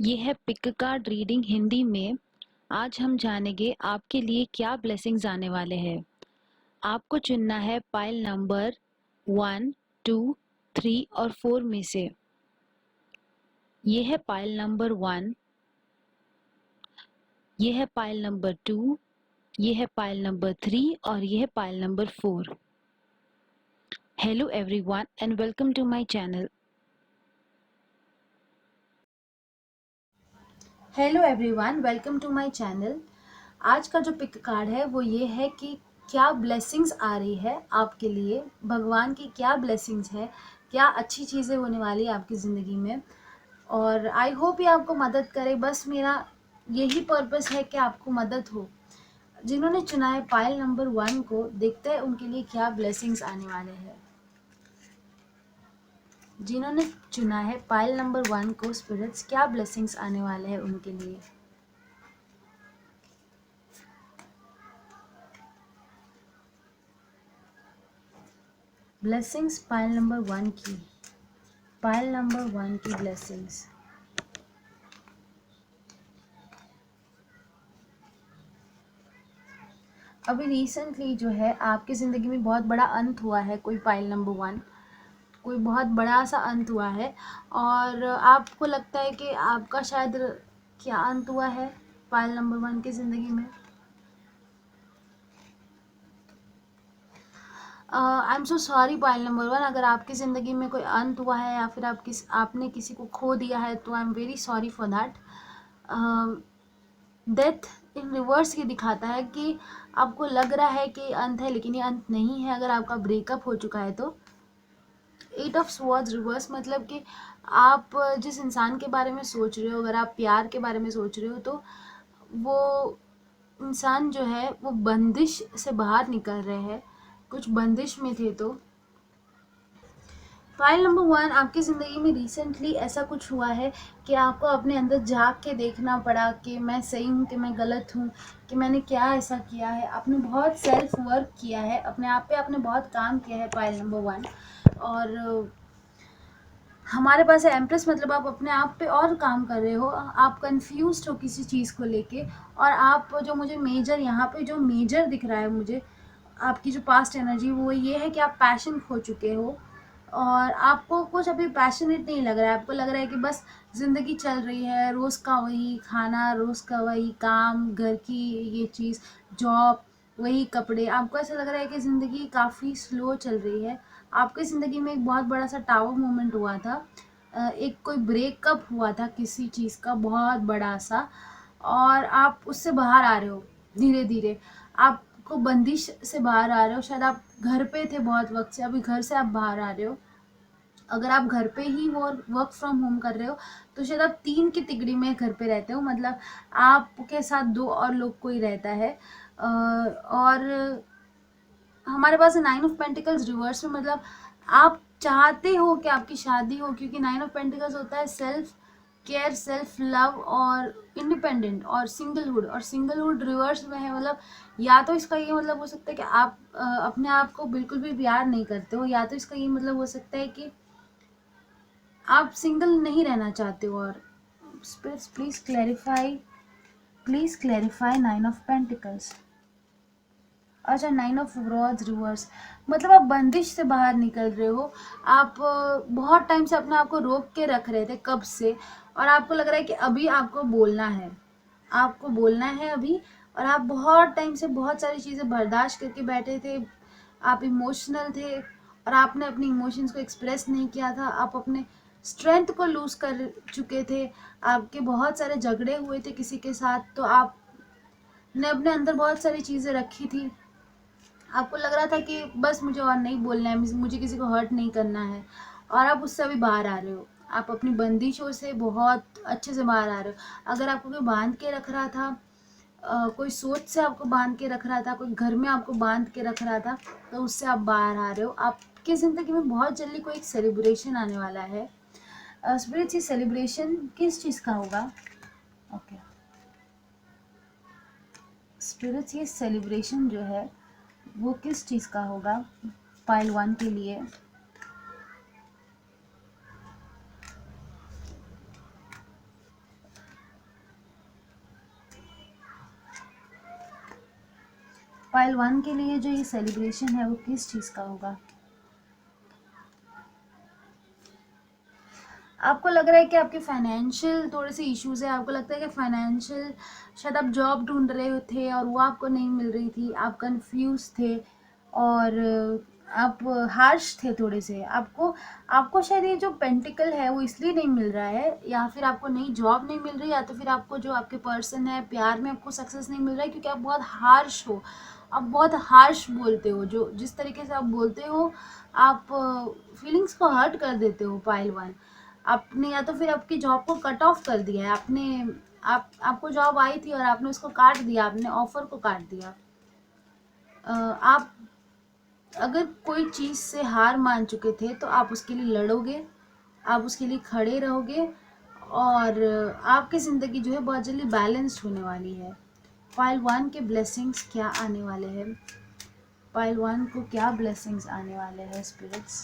ये है pick card reading Hindi में। आज हम जानेंगे आपके लिए क्या ब्लेसिंग्स आने वाले हैं। आपको चुनना है पाइल नंबर 1, 2, 3 और 4 में से। ये है पाइल नंबर 1, ये है पाइल नंबर 2, ये है पाइल नंबर 3 और ये है pile number 4। Hello everyone and welcome to my channel. Hello everyone, welcome to my channel. आज का जो पिक कार्ड है वो ये है कि क्या ब्लेसिंग्स आ रही है आपके लिए, भगवान की क्या ब्लेसिंग्स है, क्या अच्छी चीज़ें होने वाली है आपकी ज़िंदगी में। और आई होप ये आपको मदद करे। बस मेरा यही पर्पस है कि आपको मदद हो। जिन्होंने चुना है पाइल नंबर 1 को, देखते हैं उनके लिए क्या ब्लेसिंग्स आने वाले हैं। जिन्होंने चुना है पाइल नंबर 1 को, स्पिरिट्स क्या ब्लेसिंग्स आने वाले हैं उनके लिए। ब्लेसिंग्स पाइल नंबर 1 की, पाइल नंबर 1 की ब्लेसिंग्स। अभी रिसेंटली जो है आपकी ज़िंदगी में बहुत बड़ा अंत हुआ है, कोई पाइल नंबर 1, कोई बहुत बड़ा सा अंत हुआ है। और आपको लगता है कि आपका शायद क्या अंत हुआ है पाइल नंबर 1 की ज़िंदगी में। आई am so sorry pile number 1, अगर आपकी ज़िंदगी में कोई अंत हुआ है या फिर आपने किसी को खो दिया है, तो I am very sorry for that. Death in reverse ये दिखाता है कि आपको लग रहा है कि अंत है, लेकिन ये अंत नहीं है। अगर आपका ब्रेकअप हो चुका है तो 8 ऑफ स्वॉर्ड्स रिवर्स मतलब कि आप जिस इंसान के बारे में सोच रहे हो, अगर आप प्यार के बारे में सोच रहे हो, तो वो इंसान जो है वो बंदिश से बाहर निकल रहे हैं, कुछ बंदिश में थे। तो फाइल नंबर 1, आपकी ज़िंदगी में रिसेंटली ऐसा कुछ हुआ है कि आपको अपने अंदर झाँक के देखना पड़ा कि मैं सही हूँ कि मैं गलत हूँ, कि मैंने क्या ऐसा किया है। आपने बहुत सेल्फ वर्क किया है, अपने आप पे आपने बहुत काम किया है फाइल नंबर 1। और हमारे पास है एम्प्रेस, मतलब आप अपने आप पे और काम कर रहे हो, आप कंफ्यूज्ड हो किसी चीज़ को लेके। और आप जो मुझे मेजर यहाँ पे जो मेजर दिख रहा है मुझे, आपकी जो पास्ट एनर्जी वो ये है कि आप पैशन खो चुके हो और आपको कुछ अभी पैशनेट नहीं लग रहा है। आपको लग रहा है कि बस ज़िंदगी चल रही है, रोज़ का वही खाना, रोज़ का वही काम, घर की ये चीज़, जॉब, वही कपड़े। आपको ऐसा लग रहा है कि ज़िंदगी काफ़ी स्लो चल रही है। आपकी ज़िंदगी में एक बहुत बड़ा सा टावर मोमेंट हुआ था, एक कोई ब्रेकअप हुआ था किसी चीज़ का बहुत बड़ा सा, और आप उससे बाहर आ रहे हो धीरे धीरे। आपको बंदिश से बाहर आ रहे हो। शायद आप घर पे थे बहुत वक्त से, अभी घर से आप बाहर आ रहे हो। अगर आप घर पे ही वर्क फ्रॉम होम कर रहे हो, तो शायद आप 3 की तिगड़ी में घर पे रहते हो, मतलब आपके साथ 2 और लोग कोई रहता है। और हमारे पास है 9 ऑफ पेंटिकल्स रिवर्स में, मतलब आप चाहते हो कि आपकी शादी हो, क्योंकि 9 ऑफ पेंटिकल्स होता है सेल्फ केयर, सेल्फ लव और इंडिपेंडेंट और सिंगलहुड। और सिंगलहुड रिवर्स में है, मतलब या तो इसका ये मतलब हो सकता है कि आप अपने आप को बिल्कुल भी प्यार नहीं करते हो, या तो इसका ये मतलब हो सकता है कि आप सिंगल नहीं रहना चाहते हो। और please clarify, please clarify 9 of pentacles. अच्छा, 9 ऑफ रॉड्स रिवर्स, मतलब आप बंदिश से बाहर निकल रहे हो। आप बहुत टाइम से अपने आप को रोक के रख रहे थे, कब से, और आपको लग रहा है कि अभी आपको बोलना है, आपको बोलना है अभी। और आप बहुत टाइम से बहुत सारी चीज़ें बर्दाश्त करके बैठे थे, आप इमोशनल थे और आपने अपनी इमोशंस को एक्सप्रेस नहीं किया था। आप अपने स्ट्रेंथ को लूज़ कर चुके थे, आपके बहुत सारे झगड़े हुए थे किसी के साथ, तो आपने अपने अंदर बहुत सारी चीज़ें रखी थी। आपको लग रहा था कि बस मुझे और नहीं बोलना है, मुझे किसी को हर्ट नहीं करना है, और आप उससे अभी बाहर आ रहे हो। आप अपनी बंदिशों से बहुत अच्छे से बाहर आ रहे हो। अगर आपको कोई बांध के रख रहा था, कोई सोच से आपको बांध के रख रहा था, कोई घर में आपको बांध के रख रहा था, तो उससे आप बाहर आ रहे हो। आपकी ज़िंदगी में बहुत जल्दी कोई एक सेलिब्रेशन आने वाला है। स्पिरिट्स, ये सेलिब्रेशन किस चीज़ का होगा? ओके स्पिरिट्स, ये सेलिब्रेशन जो है वो किस चीज़ का होगा पाइल 1 के लिए? पाइल 1 के लिए जो ये सेलिब्रेशन है वो किस चीज़ का होगा? आपको लग रहा है कि आपके फाइनेंशियल थोड़े से इश्यूज है, आपको लगता है कि फाइनेंशियल शायद आप जॉब ढूंढ रहे थे और वो आपको नहीं मिल रही थी, आप कंफ्यूज थे और आप हार्श थे थोड़े से। आपको आपको शायद ये जो पेंटिकल है वो इसलिए नहीं मिल रहा है, या फिर आपको नई जॉब नहीं मिल रही, या तो फिर आपको जो आपके पर्सन है प्यार में आपको सक्सेस नहीं मिल रहा है, क्योंकि आप बहुत हार्श हो, आप बहुत हार्श बोलते हो। जो जिस तरीके से आप बोलते हो, आप फीलिंग्स को हर्ट कर देते हो। पाइल 1, आपने या तो फिर आपकी जॉब को कट ऑफ कर दिया है, आपने आपको जॉब आई थी और आपने उसको काट दिया, आपने ऑफर को काट दिया। आप अगर कोई चीज़ से हार मान चुके थे तो आप उसके लिए लड़ोगे, आप उसके लिए खड़े रहोगे, और आपकी ज़िंदगी जो है बहुत जल्दी बैलेंस्ड होने वाली है। पाइल 1 के ब्लेसिंग्स क्या आने वाले हैं? पाइल 1 को क्या ब्लेसिंग्स आने वाले हैं spirits?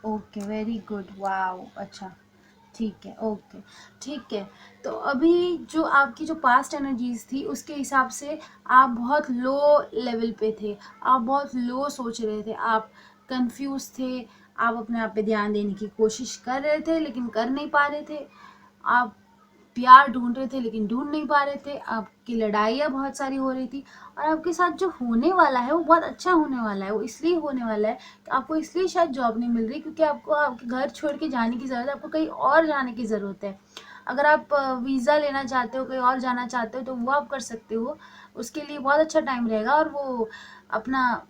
Okay, very good, wow, अच्छा, ठीक है, ओके, ठीक है। तो अभी जो आपकी जो पास्ट एनर्जीज थी उसके हिसाब से आप बहुत लो लेवल पे थे, आप बहुत लो सोच रहे थे, आप कंफ्यूज थे, आप अपने आप पे ध्यान देने की कोशिश कर रहे थे लेकिन कर नहीं पा रहे थे, आप प्यार ढूंढ रहे थे लेकिन ढूंढ नहीं पा रहे थे, आपकी लड़ाइयाँ बहुत सारी हो रही थी, और आपके साथ जो होने वाला है वो बहुत अच्छा होने वाला है। वो इसलिए होने वाला है कि आपको इसलिए शायद जॉब नहीं मिल रही क्योंकि आपको आपके घर छोड़ के जाने की ज़रूरत है, आपको कहीं और जाने की ज़रूरत है। अगर आप वीज़ा लेना चाहते हो, कहीं और जाना चाहते हो, तो वो आप कर सकते हो, उसके लिए बहुत अच्छा टाइम रहेगा। और वो अपना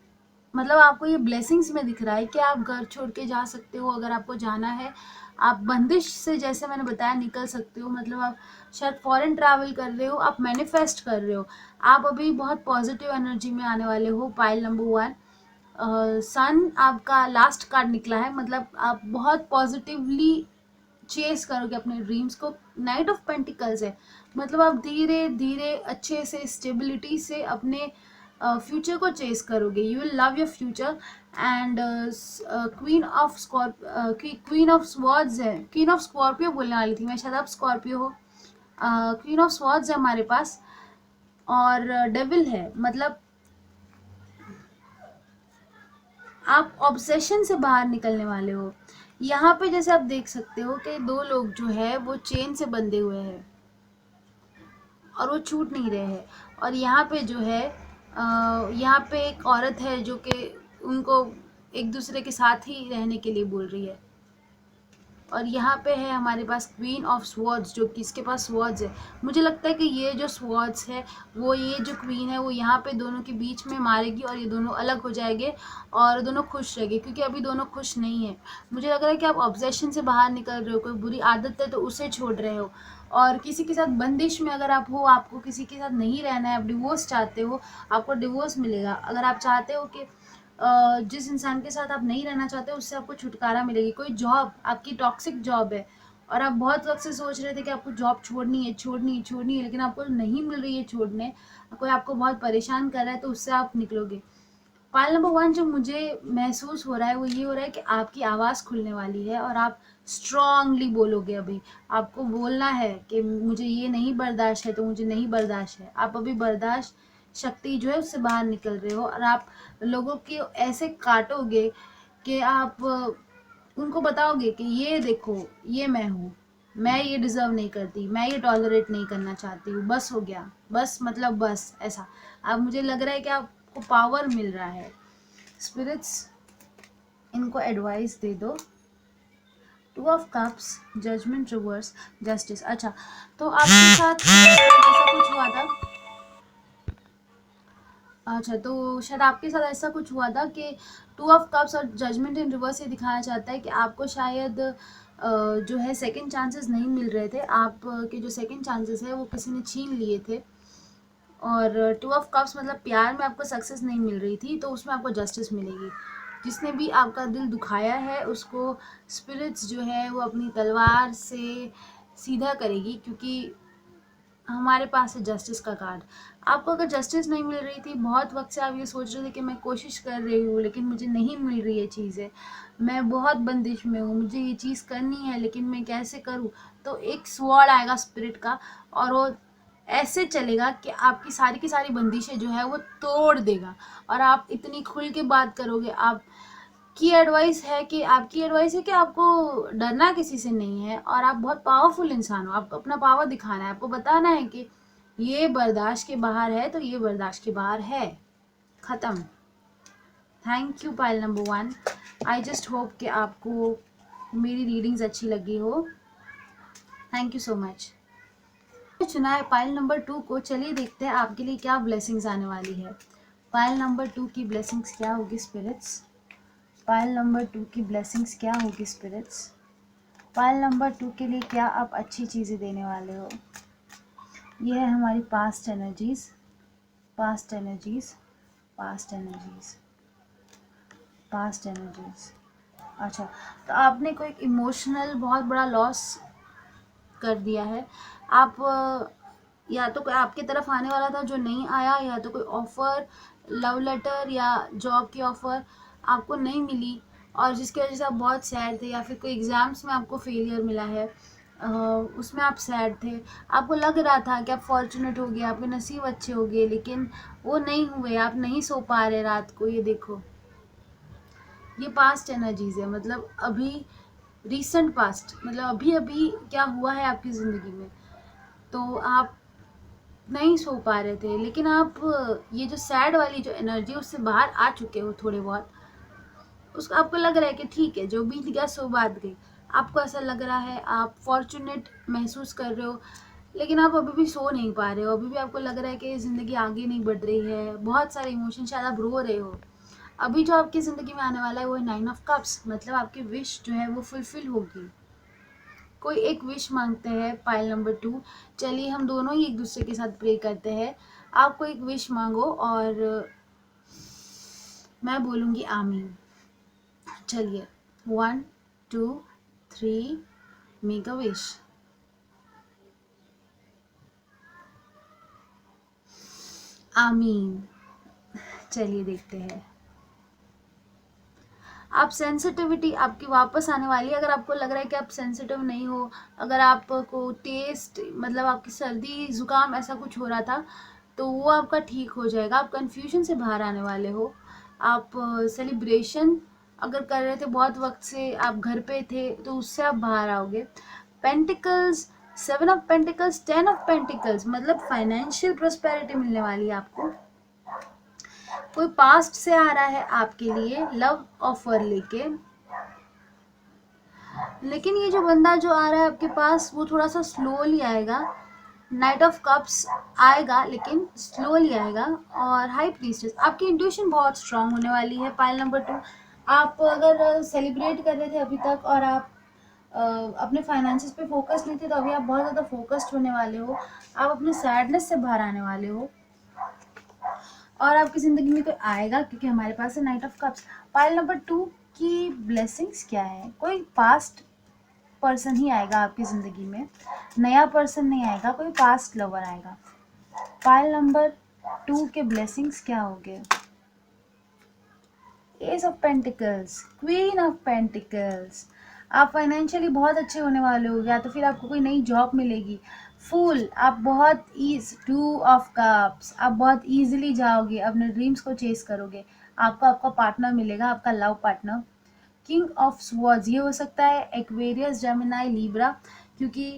मतलब आपको ये ब्लेसिंग्स में दिख रहा है कि आप घर छोड़ के जा सकते हो अगर आपको जाना है, आप बंदिश से जैसे मैंने बताया निकल सकते हो। मतलब आप शायद फॉरेन ट्रैवल कर रहे हो, आप मैनिफेस्ट कर रहे हो, आप अभी बहुत पॉजिटिव एनर्जी में आने वाले हो। पाइल नंबर 1, सन आपका लास्ट कार्ड निकला है, मतलब आप बहुत पॉजिटिवली चेस करोगे अपने ड्रीम्स को। नाइट ऑफ पेंटिकल्स है, मतलब आप धीरे धीरे अच्छे से स्टेबिलिटी से अपने फ्यूचर को चेस करोगे। You will love your future. And queen of swords है, क्वीन ऑफ स्कॉर्पियो बोलने वाली थी मैं, शायद आप स्कॉर्पियो हो। क्वीन ऑफ स्वॉर्ड्स है हमारे पास, और डेविल है, मतलब आप ऑब्सेशन से बाहर निकलने वाले हो। यहाँ पे जैसे आप देख सकते हो कि दो लोग जो है वो चेन से बंधे हुए हैं और वो छूट नहीं रहे हैं। और यहाँ पे जो है यहाँ पे एक औरत है जो कि उनको एक दूसरे के साथ ही रहने के लिए बोल रही है। और यहाँ पे है हमारे पास क्वीन ऑफ स्वॉर्ड्स, जो कि इसके पास स्वॉर्ड्स है। मुझे लगता है कि ये जो स्वॉर्ड्स है वो, ये जो क्वीन है वो यहाँ पे दोनों के बीच में मारेगी और ये दोनों अलग हो जाएंगे और दोनों खुश रहेंगे, क्योंकि अभी दोनों खुश नहीं है। मुझे लग रहा है कि आप ऑब्सेशन से बाहर निकल रहे हो, कोई बुरी आदत है तो उसे छोड़ रहे हो, और किसी के साथ बंदिश में अगर आप हो, आपको किसी के साथ नहीं रहना है, आप डिवोर्स चाहते हो, आपको डिवोर्स मिलेगा। अगर आप चाहते हो कि जिस इंसान के साथ आप नहीं रहना चाहते उससे आपको छुटकारा मिलेगी। कोई जॉब आपकी टॉक्सिक जॉब है और आप बहुत वक्त से सोच रहे थे कि आपको जॉब छोड़नी है, छोड़नी है, छोड़नी है, लेकिन आपको नहीं मिल रही है छोड़ने, कोई आपको बहुत परेशान कर रहा है, तो उससे आप निकलोगे। फाइल नंबर 1 जो मुझे महसूस हो रहा है वो ये हो रहा है कि आपकी आवाज़ खुलने वाली है और आप स्ट्रांगली बोलोगे। अभी आपको बोलना है कि मुझे ये नहीं बर्दाश्त है तो मुझे नहीं बर्दाश्त है। आप अभी बर्दाश्त शक्ति जो है उससे बाहर निकल रहे हो, और आप लोगों के ऐसे काटोगे कि आप उनको बताओगे कि ये देखो, ये मैं हूँ, मैं ये डिज़र्व नहीं करती, मैं ये टॉलरेट नहीं करना चाहती हूँ, बस हो गया, बस मतलब बस ऐसा। अब मुझे लग रहा है कि आपको पावर मिल रहा है। स्पिरिट्स इनको एडवाइस दे दो। 2 of cups, judgement reverse, justice. अच्छा, तो आपके साथ ऐसा कुछ हुआ था। अच्छा, तो शायद आपके साथ ऐसा कुछ हुआ था कि 2 ऑफ कप्स और जजमेंट इन रिवर्स ये दिखाना चाहता है कि आपको शायद जो है सेकंड चांसेस नहीं मिल रहे थे। आप के जो सेकंड चांसेस है वो किसी ने छीन लिए थे। और 2 ऑफ कप्स मतलब प्यार में आपको सक्सेस नहीं मिल रही थी, तो उसमें आपको जस्टिस मिलेगी। जिसने भी आपका दिल दुखाया है उसको स्पिरिट्स जो है वो अपनी तलवार से सीधा करेगी, क्योंकि हमारे पास है जस्टिस का कार्ड। आपको अगर जस्टिस नहीं मिल रही थी, बहुत वक्त से आप ये सोच रहे थे कि मैं कोशिश कर रही हूँ लेकिन मुझे नहीं मिल रही है चीज़ें, मैं बहुत बंदिश में हूँ, मुझे ये चीज़ करनी है लेकिन मैं कैसे करूँ, तो एक स्वॉर्ड आएगा स्पिरिट का और वो ऐसे चलेगा कि आपकी सारी की सारी बंदिशें जो है वो तोड़ देगा और आप इतनी खुल के बात करोगे। आप की एडवाइस है कि आपकी एडवाइस है कि आपको डरना किसी से नहीं है और आप बहुत पावरफुल इंसान हो। आपको अपना पावर दिखाना है, आपको बताना है कि ये बर्दाश्त के बाहर है तो ये बर्दाश्त के बाहर है। ख़त्म। Thank you pile number 1। I just hope कि आपको मेरी रीडिंग्स अच्छी लगी हो। Thank you so much. चुना है पाइल नंबर 2 को। चलिए देखते हैं आपके लिए क्या ब्लेसिंग्स आने वाली है। पाइल नंबर 2 की ब्लेसिंग्स क्या होगी स्पिरिट्स? पाइल नंबर 2 की ब्लेसिंग्स क्या होगी स्पिरिट्स? पाइल नंबर 2 के लिए क्या आप अच्छी चीज़ें देने वाले हो? ये है हमारी past energies, past energies, past energies, past energies. अच्छा, तो आपने कोई इमोशनल बहुत बड़ा लॉस कर दिया है। आप या तो कोई आपके तरफ आने वाला था जो नहीं आया, या तो कोई ऑफ़र, लव लेटर या जॉब की ऑफ़र आपको नहीं मिली और जिसकी वजह से आप बहुत सैड थे, या फिर कोई एग्ज़ाम्स में आपको फेलियर मिला है, उसमें आप सैड थे। आपको लग रहा था कि आप फॉर्चुनेट हो गए, आपके नसीब अच्छे हो गए, लेकिन वो नहीं हुए, आप नहीं सो पा रहे रात को। ये देखो, ये पास्ट एनर्जीज़ है, मतलब अभी रीसेंट पास्ट, मतलब अभी अभी क्या हुआ है आपकी ज़िंदगी में। तो आप नहीं सो पा रहे थे, लेकिन आप ये जो सैड वाली जो एनर्जी उससे बाहर आ चुके हो थोड़े बहुत। उसको आपको लग रहा है कि ठीक है, जो बीत गया सो बात गई। आपको ऐसा लग रहा है, आप फॉर्चुनेट महसूस कर रहे हो, लेकिन आप अभी भी सो नहीं पा रहे हो। अभी भी आपको लग रहा है कि ज़िंदगी आगे नहीं बढ़ रही है, बहुत सारे इमोशन, शायद आप रो रहे हो। अभी जो आपकी ज़िंदगी में आने वाला है वो है 9 ऑफ कप्स, मतलब आपकी विश जो है वो फुलफिल होगी। कोई एक विश मांगते हैं पाइल नंबर 2। चलिए हम दोनों ही एक दूसरे के साथ प्रे करते हैं। आप कोई एक विश मांगो और मैं बोलूँगी आमीन। चलिए 1 2 3, मेक अ विश। आमीन। चलिए देखते हैं। आप सेंसिटिविटी आपकी वापस आने वाली है। अगर आपको लग रहा है कि आप सेंसिटिव नहीं हो, अगर आपको टेस्ट, मतलब आपकी सर्दी ज़ुकाम ऐसा कुछ हो रहा था, तो वो आपका ठीक हो जाएगा। आप कन्फ्यूजन से बाहर आने वाले हो। आप सेलिब्रेशन अगर कर रहे थे बहुत वक्त से, आप घर पे थे, तो उससे आप बाहर आओगे। Pentacles, 7 of pentacles, 10 of pentacles, मतलब फाइनेंशियल प्रोस्पेरिटी मिलने वाली है आपको। कोई पास्ट से आ रहा है आपके लिए लव ऑफर लेके, लेकिन ये जो बंदा जो आ रहा है आपके पास वो थोड़ा सा स्लोली आएगा। नाइट ऑफ कप्स आएगा लेकिन स्लोली आएगा। और हाई प्रीस्टेस, आपकी इंट्यूशन बहुत स्ट्रांग होने वाली है। पाइल नंबर 2, आप अगर सेलिब्रेट कर रहे थे अभी तक और आप अपने फाइनेंसेस पे फोकस नहीं थे, तो अभी आप बहुत ज़्यादा फोकस्ड होने वाले हो। आप अपने सैडनेस से बाहर आने वाले हो और आपकी ज़िंदगी में कोई आएगा, क्योंकि हमारे पास है night of cups. Pile number 2 की ब्लेसिंग्स क्या है? कोई पास्ट पर्सन ही आएगा आपकी ज़िंदगी में, नया पर्सन नहीं आएगा, कोई पास्ट लवर आएगा। पाइल नंबर 2 के ब्लेसिंग्स क्या होंगे? S of pentacles, queen of pentacles. आप फाइनेंशियली बहुत अच्छे होने वाले हो, या तो फिर आपको कोई नई जॉब मिलेगी। फूल, आप बहुत ईज, 2 ऑफ कप्स, आप बहुत ईजिली जाओगे, अपने ड्रीम्स को चेस करोगे। आपको आपका पार्टनर मिलेगा, आपका love partner. King of swords, ये हो सकता है एक्वेरियस, जेमिनाई, लिब्रा, क्योंकि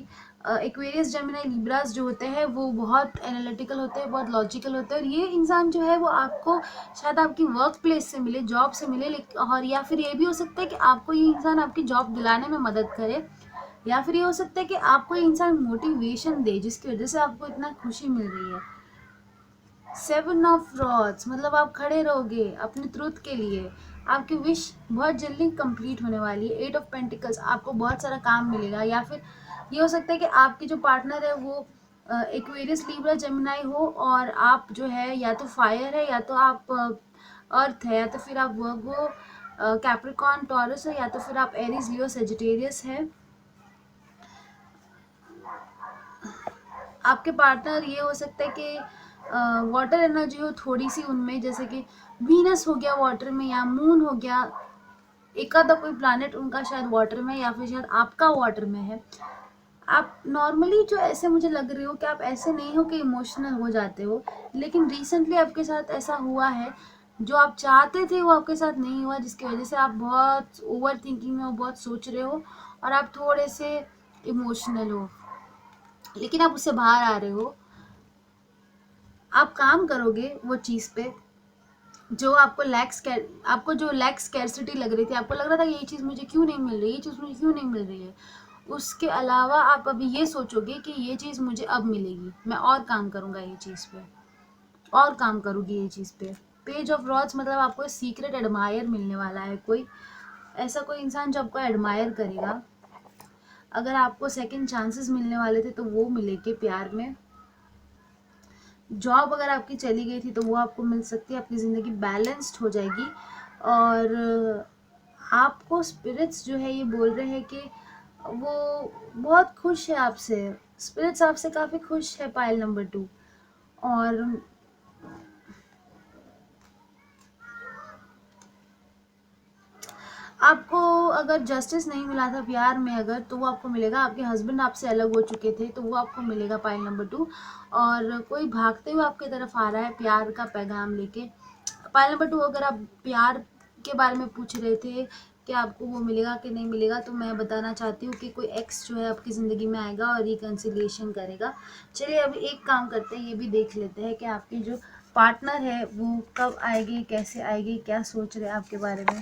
एक्वेरियस, जेमिनाई, लिब्रास जो होते हैं वो बहुत एनालिटिकल होते हैं, बहुत लॉजिकल होते हैं। और ये इंसान जो है वो आपको शायद आपकी वर्क प्लेस से मिले, जॉब से मिले, और या फिर ये भी हो सकता है कि आपको ये इंसान आपकी जॉब दिलाने में मदद करे, या फिर ये हो सकता है कि आपको ये इंसान मोटिवेशन दे जिसकी वजह से आपको इतना खुशी मिल रही है। 7 ऑफ रॉड्स, मतलब आप खड़े रहोगे अपने ट्रुथ के लिए। आपकी विश बहुत जल्दी कंप्लीट होने वाली है। 8 ऑफ पेंटिकल्स, आपको बहुत सारा काम मिलेगा, या फिर ये हो सकता है कि आपके जो पार्टनर है वो एक्वेरियस, लिब्रा, जेमिनाई हो, और आप जो है या तो फायर है, या तो आप अर्थ है, या तो फिर आप वर्गो, कैप्रिकॉर्न, टॉरस है, या तो फिर आप एरीज, लियो, सेजिटेरियस है। आपके पार्टनर ये हो सकता है कि वाटर एनर्जी हो थोड़ी सी उनमें, जैसे कि वीनस हो गया वाटर में, या मून हो गया, एक आधा कोई प्लैनेट उनका शायद वाटर में, या फिर शायद आपका वाटर में है। आप नॉर्मली जो ऐसे मुझे लग रहे हो कि आप ऐसे नहीं हो कि इमोशनल हो जाते हो, लेकिन रिसेंटली आपके साथ ऐसा हुआ है, जो आप चाहते थे वो आपके साथ नहीं हुआ, जिसकी वजह से आप बहुत ओवर थिंकिंग में हो, बहुत सोच रहे हो, और आप थोड़े से इमोशनल हो, लेकिन आप उससे बाहर आ रहे हो। आप काम करोगे वो चीज़ पे, जो आपको जो लैक स्कैर्सिटी लग रही थी, आपको लग रहा था ये चीज़ मुझे क्यों नहीं मिल रही, ये चीज़ मुझे क्यों नहीं मिल रही है, उसके अलावा आप अभी ये सोचोगे कि ये चीज़ मुझे अब मिलेगी, मैं और काम करूँगा ये चीज़ पे, और काम करूँगी ये चीज़ पे। पेज ऑफ रॉड्स मतलब आपको सीक्रेट एडमायर मिलने वाला है, कोई ऐसा कोई इंसान जो आपको एडमायर करेगा। अगर आपको सेकंड चांसेस मिलने वाले थे तो वो मिलेंगे प्यार में। जॉब अगर आपकी चली गई थी तो वो आपको मिल सकती है, आपकी ज़िंदगी बैलेंस्ड हो जाएगी। और आपको स्पिरिट्स जो है ये बोल रहे हैं कि वो बहुत खुश है आपसे, स्पिरिट्स आपसे काफ़ी खुश है पाइल नंबर 2। और आपको अगर जस्टिस नहीं मिला था प्यार में अगर, तो वो आपको मिलेगा। आपके हस्बैंड आपसे अलग हो चुके थे तो वो आपको मिलेगा पाइल नंबर 2। और कोई भागते हुए आपकी तरफ आ रहा है प्यार का पैगाम लेके। पाइल नंबर 2, अगर आप प्यार के बारे में पूछ रहे थे कि आपको वो मिलेगा कि नहीं मिलेगा, तो मैं बताना चाहती हूँ कि कोई एक्स जो है आपकी ज़िंदगी में आएगा और रिकन्सिलिएशन करेगा। चलिए अभी एक काम करते हैं, ये भी देख लेते हैं कि आपकी जो पार्टनर है वो कब आएगी, कैसे आएगी, क्या सोच रहे हैं आपके बारे में।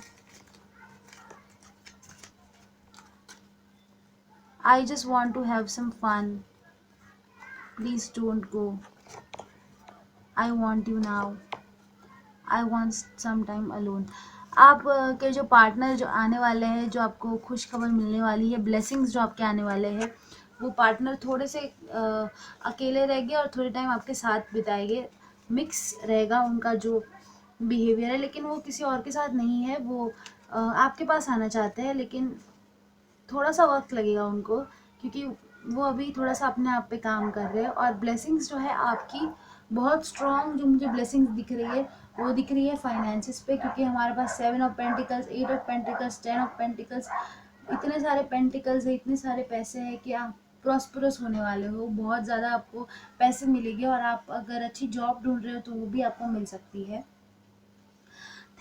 I just want to have some fun. Please don't go. I want you now. I want some time alone. आप के जो पार्टनर जो आने वाले हैं, जो आपको खुश खबर मिलने वाली है, ब्लेसिंग्स जो आपके आने वाले हैं, वो पार्टनर थोड़े से अकेले रहेंगे और थोड़े टाइम आपके साथ बिताएंगे। मिक्स रहेगा उनका जो बिहेवियर है, लेकिन वो किसी और के साथ नहीं है। वो आपके पास आना चाहते हैं, लेकिन थोड़ा सा वक्त लगेगा उनको, क्योंकि वो अभी थोड़ा सा अपने आप पे काम कर रहे हैं। और ब्लेसिंग्स जो है आपकी बहुत स्ट्रॉन्ग जो मुझे ब्लेसिंग्स दिख रही है, वो दिख रही है फाइनेंसिस पे, क्योंकि हमारे पास 7 of pentacles, 8 of pentacles, 10 of pentacles, इतने सारे पेंटिकल्स है, इतने सारे पैसे हैं कि आप प्रॉस्परस होने वाले हो। बहुत ज़्यादा आपको पैसे मिलेंगे, और आप अगर अच्छी जॉब ढूंढ रहे हो तो वो भी आपको मिल सकती है।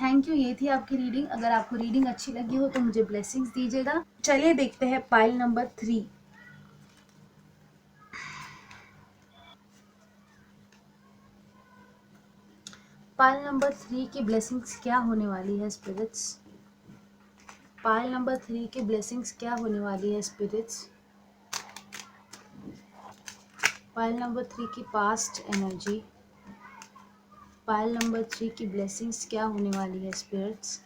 थैंक यू, ये थी आपकी रीडिंग। अगर आपको रीडिंग अच्छी लगी हो तो मुझे ब्लेसिंग्स दीजिएगा। चलिए देखते हैं पाइल नंबर 3। पाइल नंबर 3 की ब्लेसिंग्स क्या होने वाली है स्पिरिट्स? पाइल नंबर 3 की ब्लेसिंग्स क्या होने वाली है स्पिरिट्स? पाइल नंबर 3 की पास्ट एनर्जी, पाइल नंबर 3 की ब्लेसिंग्स क्या होने वाली है स्पिरिट्स?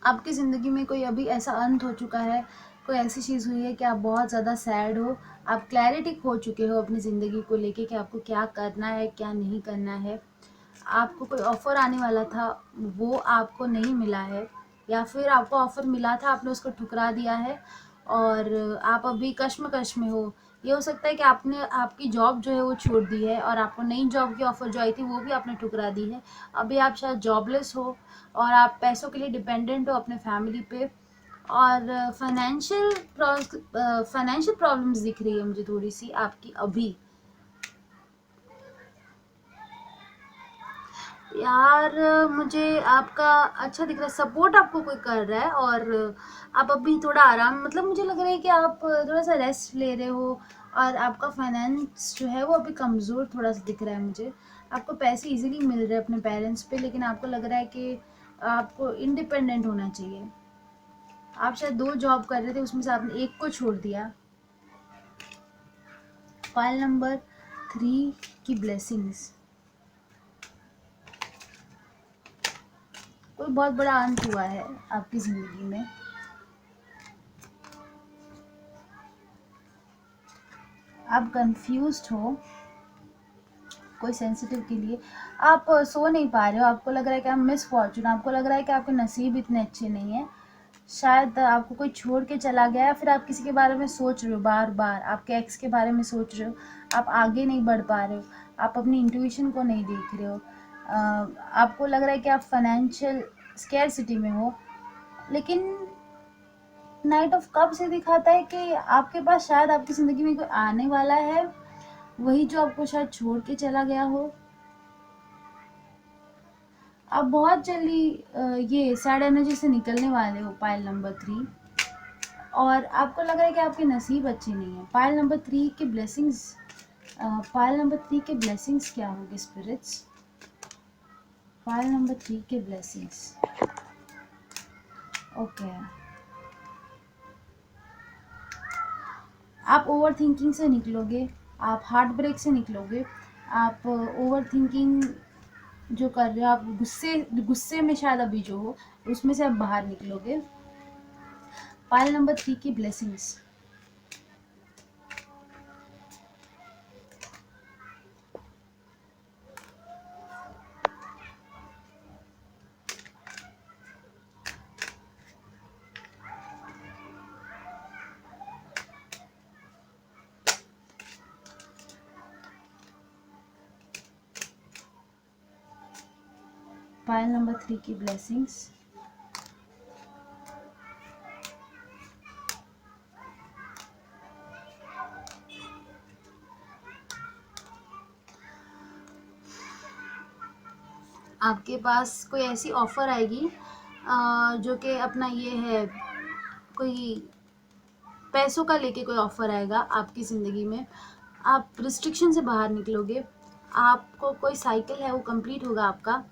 आपकी ज़िंदगी में कोई अभी ऐसा अंत हो चुका है, कोई ऐसी चीज़ हुई है कि आप बहुत ज़्यादा सैड हो, आप क्लैरिटी खो चुके हो अपनी ज़िंदगी को लेके कि आपको क्या करना है, क्या नहीं करना है। आपको कोई ऑफ़र आने वाला था, वो आपको नहीं मिला है, या फिर आपको ऑफ़र मिला था, आपने उसको ठुकरा दिया है, और आप अभी कश्मकश में हो। ये हो सकता है कि आपने आपकी जॉब जो है वो छोड़ दी है, और आपको नई जॉब की ऑफ़र जो आई थी वो भी आपने ठुकरा दी है। अभी आप शायद जॉबलेस हो, और आप पैसों के लिए डिपेंडेंट हो अपने फैमिली पे। और फाइनेंशियल प्रॉब्लम्स दिख रही है मुझे थोड़ी सी आपकी अभी। यार मुझे आपका अच्छा दिख रहा है, सपोर्ट आपको कोई कर रहा है, और आप अभी थोड़ा आराम, मतलब मुझे लग रहा है कि आप थोड़ा सा रेस्ट ले रहे हो, और आपका फाइनेंस जो है वो अभी कमज़ोर थोड़ा सा दिख रहा है मुझे। आपको पैसे इजीली मिल रहे हैं अपने पेरेंट्स पे, लेकिन आपको लग रहा है कि आपको इंडिपेंडेंट होना चाहिए। आप शायद 2 जॉब कर रहे थे, उसमें से आपने एक को छोड़ दिया। फाइल नंबर 3 की ब्लेसिंग्स, कोई बहुत बड़ा अंत हुआ है आपकी ज़िंदगी में। आप कंफ्यूज्ड हो कोई सेंसिटिव के लिए, आप सो नहीं पा रहे हो, आपको लग रहा है कि आप मिस फॉर्चून, आपको लग रहा है कि आपके नसीब इतने अच्छे नहीं हैं, शायद आपको कोई छोड़ के चला गया, या फिर आप किसी के बारे में सोच रहे हो बार बार, आपके एक्स के बारे में सोच रहे हो, आप आगे नहीं बढ़ पा रहे हो, आप अपनी इंट्यूशन को नहीं देख रहे हो, आपको लग रहा है कि आप फाइनेंशियल स्कैरसिटी में हो। लेकिन नाइट ऑफ कप से दिखाता है कि आपके पास शायद आपकी ज़िंदगी में कोई आने वाला है, वही जो आपको शायद छोड़ के चला गया हो। आप बहुत जल्दी ये सैड एनर्जी से निकलने वाले हो पाइल नंबर 3, और आपको लग रहा है कि आपके नसीब अच्छे नहीं है। पाइल नंबर 3 के ब्लेसिंग्स, पाइल नंबर 3 के ब्लेसिंग्स क्या होंगे स्पिरिट्स? पाइल नंबर 3 के ब्लेसिंग्स, ओके। आप ओवर थिंकिंग से निकलोगे, आप हार्ट ब्रेक से निकलोगे, आप ओवर थिंकिंग जो कर रहे हो, आप गुस्से में शायद अभी जो हो उसमें से आप बाहर निकलोगे। पाइल नंबर 3 की ब्लेसिंग्स, पाइल नंबर 3 की ब्लेसिंग्स, आपके पास कोई ऐसी ऑफर आएगी जो कि अपना ये है, कोई पैसों का लेके कोई ऑफर आएगा आपकी ज़िंदगी में, आप रिस्ट्रिक्शन से बाहर निकलोगे, आपको कोई साइकिल है वो कंप्लीट होगा आपका।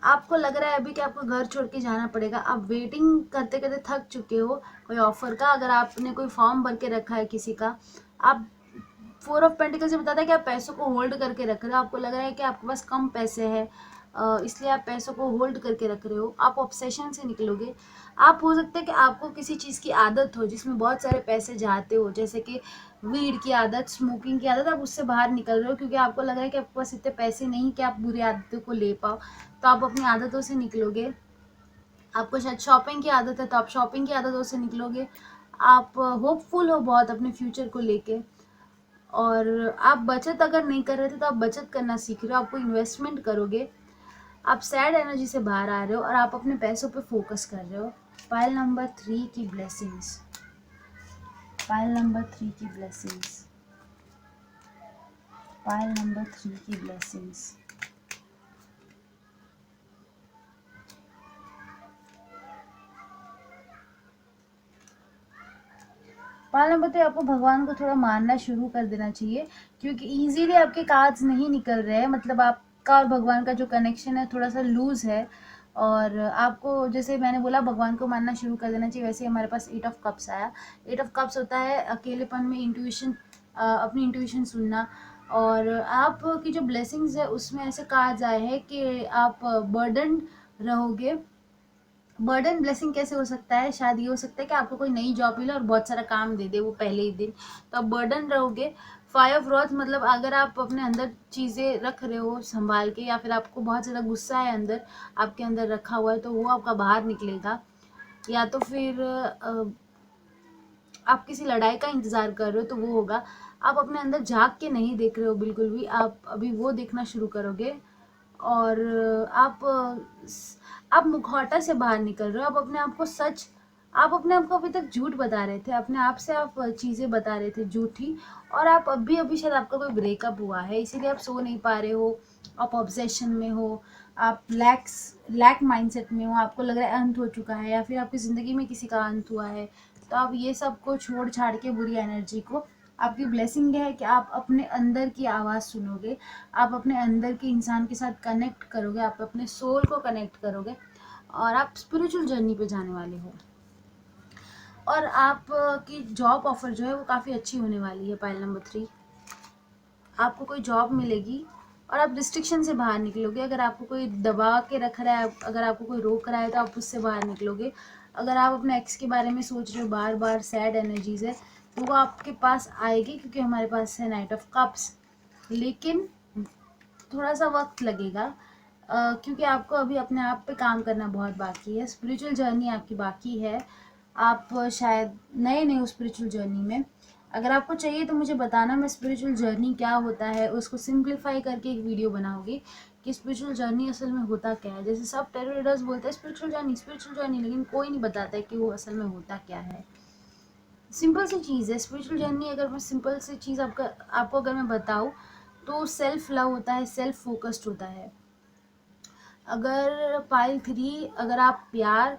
आपको लग रहा है अभी कि आपको घर छोड़ के जाना पड़ेगा, आप वेटिंग करते करते थक चुके हो कोई ऑफर का, अगर आपने कोई फॉर्म भर के रखा है किसी का, आप 4 ऑफ पेंटिकल से बताता है कि आप पैसों को होल्ड करके रख रहे हो, आपको लग रहा है कि आपके पास कम पैसे हैं, इसलिए आप पैसों को होल्ड करके रख रहे हो, आप ऑब्सेशन से निकलोगे। आप हो सकता है कि आपको किसी चीज़ की आदत हो जिसमें बहुत सारे पैसे जाते हो, जैसे कि वीड की आदत, स्मोकिंग की आदत, आप उससे बाहर निकल रहे हो क्योंकि आपको लग रहा है कि आपके पास इतने पैसे नहीं कि आप बुरी आदतों को ले पाओ, तो आप अपनी आदतों से निकलोगे। आपको शायद शॉपिंग की आदत है तो आप शॉपिंग की आदतों से निकलोगे। आप होपफुल हो बहुत अपने फ्यूचर को लेके, और आप बचत अगर नहीं कर रहे थे तो आप बचत करना सीख रहे हो, आपको इन्वेस्टमेंट करोगे। आप सैड एनर्जी से बाहर आ रहे हो और आप अपने पैसों पे फोकस कर रहे हो। पाइल नंबर 3 की ब्लेसिंग्स, पाइल नंबर 3 की ब्लेसिंग्स, पाइल नंबर 3 की ब्लेसिंग्स, पाइल नंबर 3, आपको भगवान को थोड़ा मानना शुरू कर देना चाहिए क्योंकि इजीली आपके कार्ड्स नहीं निकल रहे हैं, मतलब आपका और भगवान का जो कनेक्शन है थोड़ा सा लूज है, और आपको जैसे मैंने बोला भगवान को मानना शुरू कर देना चाहिए, वैसे हमारे पास 8 ऑफ कप्स आया। 8 ऑफ कप्स होता है अकेलेपन में इंट्यूशन, अपनी इंट्यूशन सुनना, और आपकी जो ब्लेसिंग्स है उसमें ऐसे कार्ड्स आए हैं कि आप बर्डन रहोगे। बर्डन ब्लेसिंग कैसे हो सकता है? शायद ये हो सकता है कि आपको कोई नई जॉब मिले और बहुत सारा काम दे दे वो पहले ही दिन, तो आप बर्डन रहोगे। फायर ऑफ रॉथ मतलब अगर आप अपने अंदर चीज़ें रख रहे हो संभाल के, या फिर आपको बहुत ज़्यादा गुस्सा है अंदर, आपके अंदर रखा हुआ है, तो वो आपका बाहर निकलेगा। या तो फिर आप किसी लड़ाई का इंतज़ार कर रहे हो तो वो होगा। आप अपने अंदर झाँक के नहीं देख रहे हो बिल्कुल भी, आप अभी वो देखना शुरू करोगे। और आप मुखौटा से बाहर निकल रहे हो, आप अपने आप को सच, आप अपने आप को अभी तक झूठ बता रहे थे, अपने आप से आप चीज़ें बता रहे थे झूठी, और आप अभी अभी शायद आपका कोई ब्रेकअप हुआ है इसीलिए आप सो नहीं पा रहे हो, आप ऑब्सेशन में हो, आप लैक माइंडसेट में हो, आपको लग रहा है अंत हो चुका है या फिर आपकी ज़िंदगी में किसी का अंत हुआ है, तो आप ये सब को छोड़ छाड़ के बुरी एनर्जी को, आपकी ब्लेसिंग है कि आप अपने अंदर की आवाज़ सुनोगे, आप अपने अंदर के इंसान के साथ कनेक्ट करोगे, आप अपने सोल को कनेक्ट करोगे, और आप स्पिरिचुअल जर्नी पे जाने वाले हो। और आप की जॉब ऑफर जो है वो काफ़ी अच्छी होने वाली है। पाइल नंबर 3, आपको कोई जॉब मिलेगी और आप रिस्ट्रिक्शन से बाहर निकलोगे। अगर आपको कोई दबा के रख रहा है, अगर आपको कोई रोक रहा है, तो आप उससे बाहर निकलोगे। अगर आप अपने एक्स के बारे में सोच रहे हो बार बार, सैड एनर्जीज है, वो आपके पास आएगी, क्योंकि हमारे पास है नाइट ऑफ कप्स, लेकिन थोड़ा सा वक्त लगेगा, क्योंकि आपको अभी अपने आप पे काम करना बहुत बाकी है। स्पिरिचुअल जर्नी आपकी बाकी है, आप शायद नए नए हो स्पिरिचुअल जर्नी में। अगर आपको चाहिए तो मुझे बताना, मैं स्पिरिचुअल जर्नी क्या होता है उसको सिंप्लीफाई करके एक वीडियो बनाऊंगी कि स्पिरिचुअल जर्नी असल में होता क्या है। जैसे सब टेरो रीडर्स बोलते हैं स्पिरिचुअल जर्नी, लेकिन कोई नहीं बताता है कि वो असल में होता क्या है। सिंपल सी चीज़ है स्पिरिचुअल जर्नी। अगर मैं सिंपल सी चीज़ आपको अगर मैं बताऊँ तो सेल्फ लव होता है, सेल्फ फोकस्ड होता है। अगर पाइल 3, अगर आप प्यार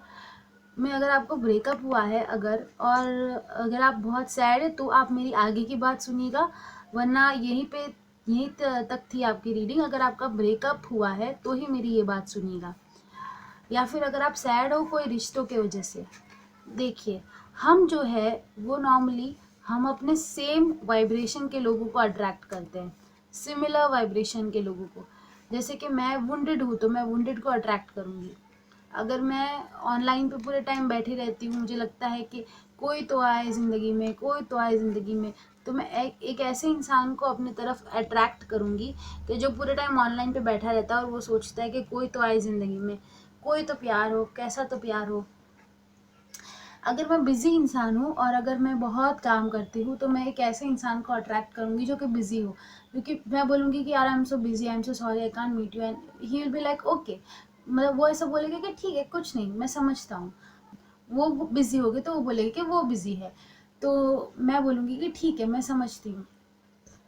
में, अगर आपको ब्रेकअप हुआ है अगर, और अगर आप बहुत सैड है, तो आप मेरी आगे की बात सुनिएगा, वरना यहीं तक थी आपकी रीडिंग। अगर आपका ब्रेकअप हुआ है तो ही मेरी ये बात सुनिएगा, या फिर अगर आप सैड हो कोई रिश्तों के वजह से। देखिए, हम जो है वो नॉर्मली हम अपने सेम वाइब्रेशन के लोगों को अट्रैक्ट करते हैं, सिमिलर वाइब्रेशन के लोगों को। जैसे कि मैं वुंडेड हूँ तो मैं वुंडेड को अट्रैक्ट करूँगी। अगर मैं ऑनलाइन पे पूरे टाइम बैठी रहती हूँ, मुझे लगता है कि कोई तो आए ज़िंदगी में, कोई तो आए ज़िंदगी में, तो मैं एक ऐसे इंसान को अपनी तरफ अट्रैक्ट करूँगी कि जो पूरे टाइम ऑनलाइन पे बैठा रहता है और वो सोचता है कि कोई तो आए ज़िंदगी में, कोई तो प्यार हो, कैसा तो प्यार हो। अगर मैं बिज़ी इंसान हूँ और अगर मैं बहुत काम करती हूँ, तो मैं एक ऐसे इंसान को अट्रैक्ट करूँगी जो कि बिज़ी हो, क्योंकि मैं बोलूँगी कि यार I am so busy, I am so sorry, I can't meet you, and he will be like okay. मतलब वो ऐसा बोलेगा कि ठीक है, कुछ नहीं, मैं समझता हूँ। वो बिज़ी होगी तो वो बोलेगी कि वो बिज़ी है, तो मैं बोलूँगी कि ठीक है, मैं समझती हूँ।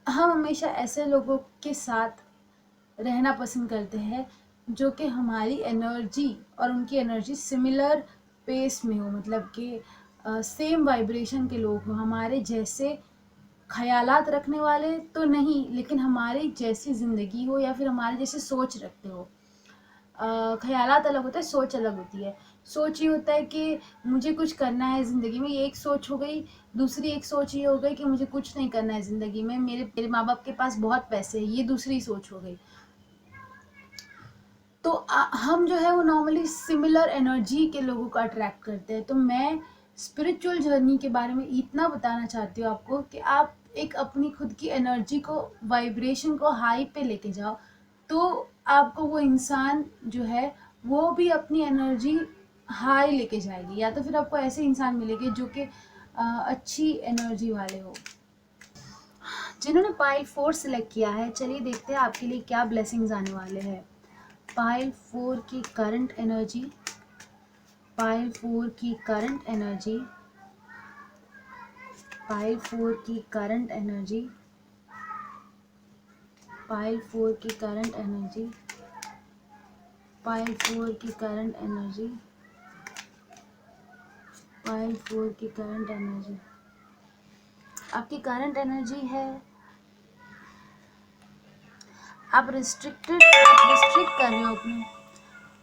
हम हमेशा ऐसे लोगों के साथ रहना पसंद करते हैं जो कि हमारी एनर्जी और उनकी एनर्जी सिमिलर पेस में हो, मतलब कि सेम वाइब्रेशन के लोग हों, हमारे जैसे ख़यालात रखने वाले तो नहीं, लेकिन हमारी जैसी ज़िंदगी हो या फिर हमारे जैसे सोच रखते हो। ख़यालात अलग होता है, सोच अलग होती है। सोच ये होता है कि मुझे कुछ करना है ज़िंदगी में, ये एक सोच हो गई। दूसरी एक सोच ये हो गई कि मुझे कुछ नहीं करना है ज़िंदगी में, मेरे माँ बाप के पास बहुत पैसे हैं, ये दूसरी सोच हो गई। तो हम जो है वो नॉर्मली सिमिलर एनर्जी के लोगों को अट्रैक्ट करते हैं। तो मैं स्पिरिचुअल जर्नी के बारे में इतना बताना चाहती हूँ आपको कि आप एक अपनी खुद की एनर्जी को, वाइब्रेशन को हाई पे लेके जाओ, तो आपको वो इंसान जो है वो भी अपनी एनर्जी हाई लेके जाएगी, या तो फिर आपको ऐसे इंसान मिलेंगे जो कि अच्छी एनर्जी वाले हो। जिन्होंने पाइल 4 सिलेक्ट किया है, चलिए देखते हैं आपके लिए क्या ब्लेसिंग्स आने वाले हैं। पाइल 4 की करंट एनर्जी, पाइल 4 की करंट एनर्जी, पाइल 4 की करंट एनर्जी, पाइल 4 की करंट एनर्जी, पाइल 4 की करंट एनर्जी, पाइल 4 की करंट एनर्जी। आपकी करंट एनर्जी है, आप रिस्ट्रिक्ट कर रहे हो अपने,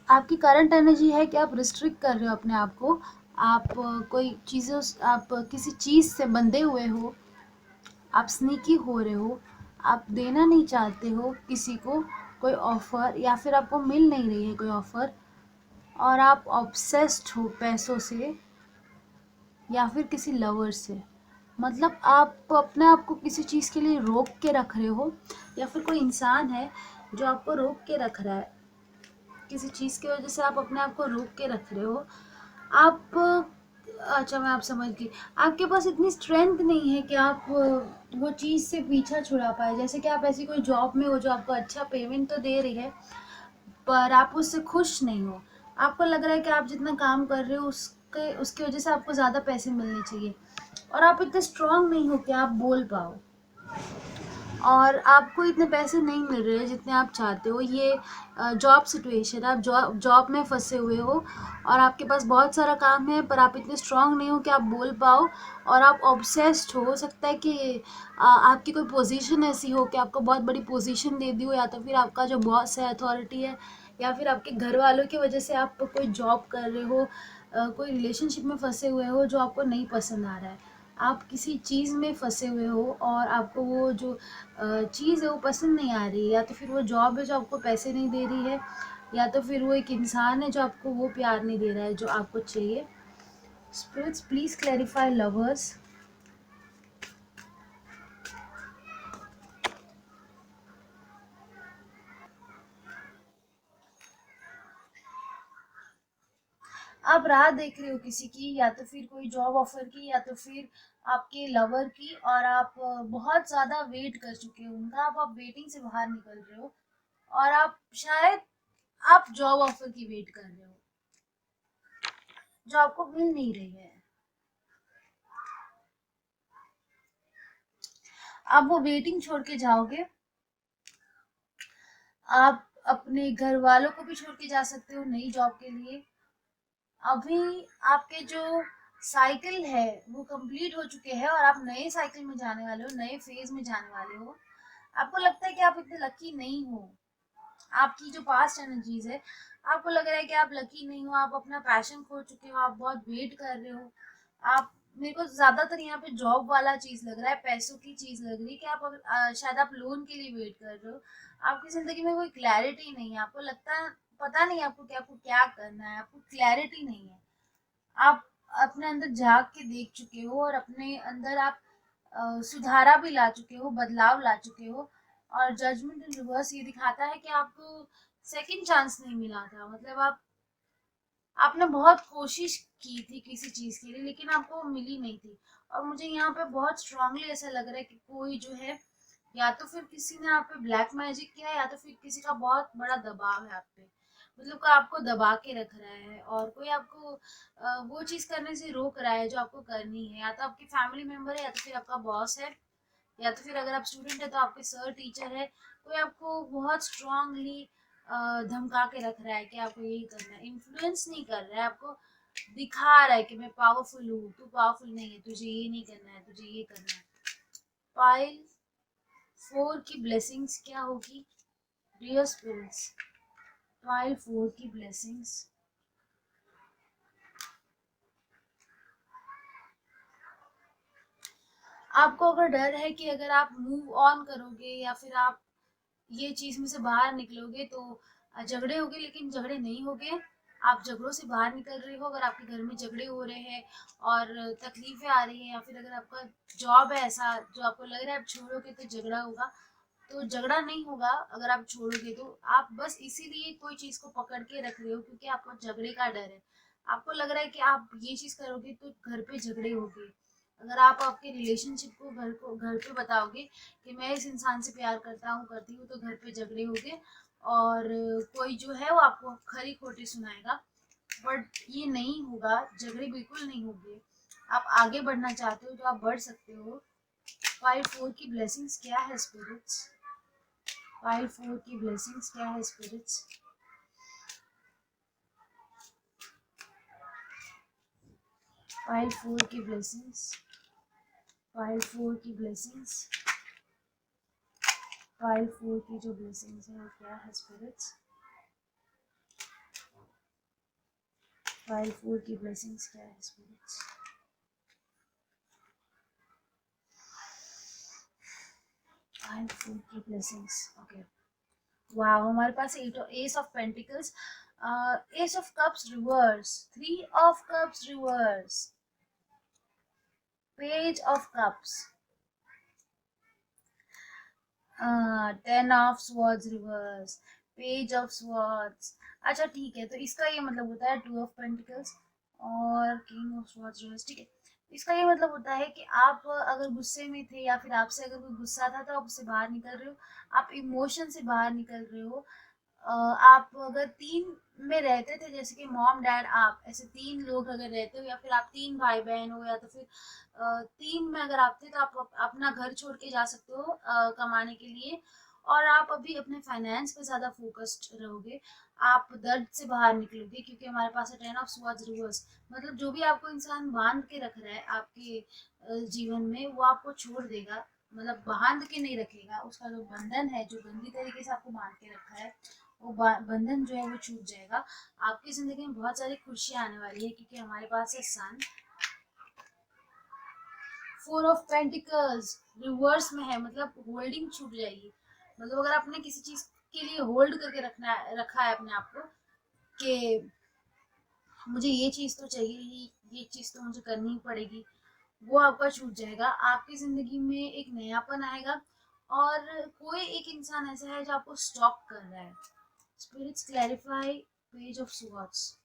आपकी करंट एनर्जी है कि आप रिस्ट्रिक्ट कर रहे हो अपने आप को। आप कोई चीज़ों, आप किसी चीज़ से बंधे हुए हो, आप स्नीकी हो रहे हो, आप देना नहीं चाहते हो किसी को कोई ऑफ़र, या फिर आपको मिल नहीं रही है कोई ऑफ़र, और आप ऑब्सेस्ड हो पैसों से या फिर किसी लवर से। मतलब आप अपने आप को किसी चीज़ के लिए रोक के रख रहे हो, या फिर कोई इंसान है जो आपको रोक के रख रहा है, किसी चीज़ की वजह से आप अपने आप को रोक के रख रहे हो। आप, अच्छा मैं आप समझ गई, आपके पास इतनी स्ट्रेंथ नहीं है कि आप वो चीज़ से पीछा छुड़ा पाए। जैसे कि आप ऐसी कोई जॉब में हो जो आपको अच्छा पेमेंट तो दे रही है, पर आप उससे खुश नहीं हो। आपको लग रहा है कि आप जितना काम कर रहे हो उसके उसकी वजह से आपको ज़्यादा पैसे मिलने चाहिए, और आप इतने स्ट्रांग नहीं हो कि आप बोल पाओ, और आपको इतने पैसे नहीं मिल रहे हैं जितने आप चाहते हो। ये जॉब सिचुएशन, आप जॉब में फंसे हुए हो और आपके पास बहुत सारा काम है, पर आप इतने स्ट्रांग नहीं हो कि आप बोल पाओ, और आप ऑब्सेस्ड हो सकता है कि आपकी कोई पोजीशन ऐसी हो कि आपको बहुत बड़ी पोजीशन दे दी हो, या तो फिर आपका जो बॉस है, अथॉरिटी है, या फिर आपके घर वालों की वजह से आप कोई जॉब कर रहे हो, कोई रिलेशनशिप में फंसे हुए हो जो आपको नहीं पसंद आ रहा है। आप किसी चीज़ में फंसे हुए हो और आपको वो जो चीज़ है वो पसंद नहीं आ रही है, या तो फिर वो जॉब है जो आपको पैसे नहीं दे रही है, या तो फिर वो एक इंसान है जो आपको वो प्यार नहीं दे रहा है जो आपको चाहिए। स्पिरिट्स प्लीज़ क्लैरिफाई लवर्स, आप राह देख रहे हो किसी की, या तो फिर कोई जॉब ऑफर की, या तो फिर आपके लवर की, और आप बहुत ज़्यादा वेट कर चुके हो उनका, अब आप वेटिंग से बाहर निकल रहे हो, और आप शायद आप जॉब ऑफर की वेट कर रहे हो जो आपको मिल नहीं रही है। आप वो वेटिंग छोड़ के जाओगे, आप अपने घर वालों को भी छोड़ के जा सकते हो नई जॉब के लिए। अभी आपके जो साइकिल है वो कंप्लीट हो चुके हैं और आप नए साइकिल में जाने वाले हो, नए फेज में जाने वाले हो। आपको लगता है कि आप इतने लकी नहीं हो, आपकी जो पास्ट एनर्जीज है, आपको लग रहा है कि आप लकी नहीं हो, आप अपना पैशन खो चुके हो, आप बहुत वेट कर रहे हो। आप, मेरे को ज्यादातर यहाँ पे जॉब वाला चीज लग रहा है, पैसों की चीज लग रही है कि आप शायद आप लोन के लिए वेट कर रहे हो। आपकी जिंदगी में कोई क्लैरिटी नहीं है, आपको लगता है पता नहीं आपको क्या करना है, आपको क्लैरिटी नहीं है। आप अपने अंदर झांक के देख चुके हो और अपने अंदर आप सुधारा भी ला चुके हो, बदलाव ला चुके हो। और जजमेंट इन रिवर्स ये दिखाता है कि आपको सेकंड चांस नहीं मिला था, मतलब आपने बहुत कोशिश की थी किसी चीज के लिए लेकिन आपको मिली नहीं थी। और मुझे यहाँ पे बहुत स्ट्रांगली ऐसा लग रहा है कि कोई जो है, या तो फिर किसी ने आप पे ब्लैक मैजिक किया है, या तो फिर किसी का बहुत बड़ा दबाव है आप पे, मतलब कोई आपको दबा के रख रहा है, और कोई आपको वो चीज करने से रोक रहा है जो आपको करनी है। या तो आपकी फैमिली मेंबर है, या तो फिर आपका बॉस है, या तो फिर अगर आप स्टूडेंट है तो आपके सर टीचर है। कोई आपको बहुत स्ट्रांगली धमका के रख रहा है कि आपको यही करना है, इन्फ्लुएंस नहीं कर रहा है, आपको दिखा रहा है कि मैं पावरफुल हूँ, तू पावरफुल नहीं है, तुझे ये नहीं करना है, तुझे ये करना है। पाइल 4 की ब्लेसिंग्स क्या होगी डियर स्पिरिट्स? पाइल 4 की ब्लेसिंग्स, आपको अगर डर है कि अगर आप मूव ऑन करोगे या फिर आप ये चीज में से बाहर निकलोगे तो झगड़े होंगे, लेकिन झगड़े नहीं होंगे। आप झगड़ों से बाहर निकल रहे हो, अगर आपके घर में झगड़े हो रहे हैं और तकलीफें आ रही हैं, या फिर अगर आपका जॉब है ऐसा जो आपको लग रहा है आप छोड़ोगे तो झगड़ा होगा, तो झगड़ा नहीं होगा अगर आप छोड़ोगे तो। आप बस इसीलिए कोई चीज को पकड़ के रख रहे हो क्योंकि आपको झगड़े का डर है। आपको लग रहा है कि आप ये चीज करोगे तो घर पे झगड़े होंगे। अगर आप आपके रिलेशनशिप को घर पे बताओगे कि मैं इस इंसान से प्यार करता हूँ करती हूँ, तो घर पे झगड़े होंगे, और कोई जो है वो आपको खरी खोटी सुनाएगा। बट ये नहीं होगा, झगड़े बिल्कुल नहीं होंगे। आप आगे बढ़ना चाहते हो तो आप बढ़ सकते हो। 5-4 की ब्लेसिंग्स क्या है स्पिरिट्स? 5-4 की ब्लेसिंग्स क्या है स्पिरिट्स? 5-4 की ब्लेसिंग्स, 5-4 की ब्लेसिंग्स, 5-4 की जो ब्लेसिंग्स है वो क्या है स्पिरिट्स? 5-4 की ब्लेसिंग्स क्या है स्पिरिट्स? 5-4 की ब्लेसिंग्स, ओके। वाओ, हमारे पास ace of pentacles, ace of cups reverse, 3 of cups reverse, page of cups, 10 of swords reverse, page of swords. अच्छा ठीक है, तो इसका ये मतलब होता है 2 ऑफ पेंटिकल्स और किंग ऑफ स्वॉर्ड्स रिवर्स, ठीक है। इसका ये मतलब होता है कि आप अगर गुस्से में थे या फिर आपसे अगर कोई गुस्सा था तो आप उससे बाहर निकल रहे हो, आप इमोशन से बाहर निकल रहे हो। आप अगर 3 में रहते थे, जैसे कि मॉम डैड आप, ऐसे 3 लोग अगर रहते हो, या फिर आप 3 भाई बहन हो, या तो फिर 3 में अगर आप थे तो आप अपना घर छोड़ के जा सकते हो कमाने के लिए, और आप अभी अपने फाइनेंस पे ज़्यादा फोकस्ड रहोगे। आप दर्द से बाहर निकलोगे क्योंकि हमारे पास है 10 ऑफ स्वॉर्ड्स रिवर्स, मतलब जो भी आपको इंसान बांध के रख रहा है आपके जीवन में वो आपको छोड़ देगा, मतलब बांध के नहीं रखेगा। उसका जो बंधन है, जो गंदी तरीके से आपको बांध के रखा है, वो बंधन जो है वो छूट जाएगा। आपकी जिंदगी में बहुत सारी खुशियां आने वाली है क्योंकि हमारे पास है सन। 4 ऑफ पेंटिकल्स रिवर्स में है, मतलब होल्डिंग छूट जाएगी। मतलब अगर आपने किसी चीज के लिए होल्ड करके रखा है अपने आप को कि मुझे ये चीज तो चाहिए ही, ये चीज तो मुझे करनी ही पड़ेगी, वो आपका छूट जाएगा। आपकी जिंदगी में एक नयापन आएगा, और कोई एक इंसान ऐसा है जो आपको स्टॉप कर रहा है। Spirits clarify page of swords,